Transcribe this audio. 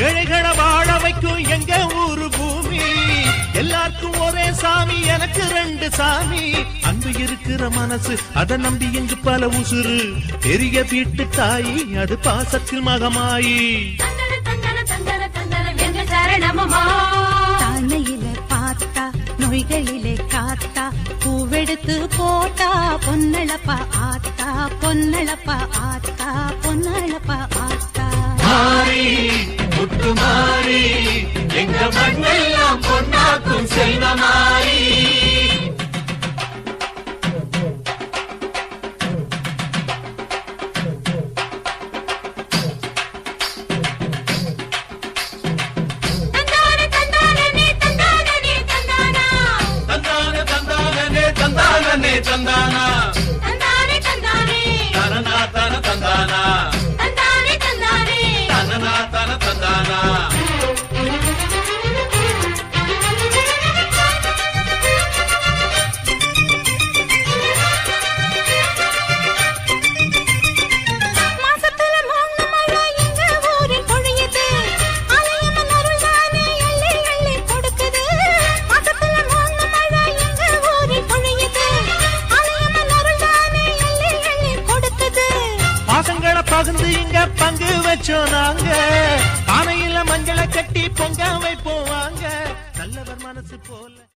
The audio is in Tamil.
ஏழைகளை வாழ வைக்கும் எங்க ஊரு பூமி, எல்லாருக்கும் ஒரே சாமி, எனக்கு 2 சாமி. அன்பு இருக்கிற மனசு அதை நம்பி இங்கு பல உசுறு, பெரிய வீட்டு தாயி அது பாசத்தில் மகமாயி. தானையில பார்த்தா நோய்களிலே காத்தா, பூவெடுத்து போட்டா பொன்னளப்பா ஆத்தா, பொன்னளப்பா ஆத்தா, பொன்னளப்பா ஆத்தா. மாறி முத்து மாறி எங்க மண்ணெல்லாம் பொன்னாக்கும் செல்வமாரி. தந்தானா தனனா தன தந்தானா தனனா தன தந்தானா. பகிர்ந்து இங்க பங்கு வச்சோம் நாங்க, பானையில மஞ்சளை கட்டி பொங்க வைப்போம் வாங்க, நல்லவர் மனசு போல.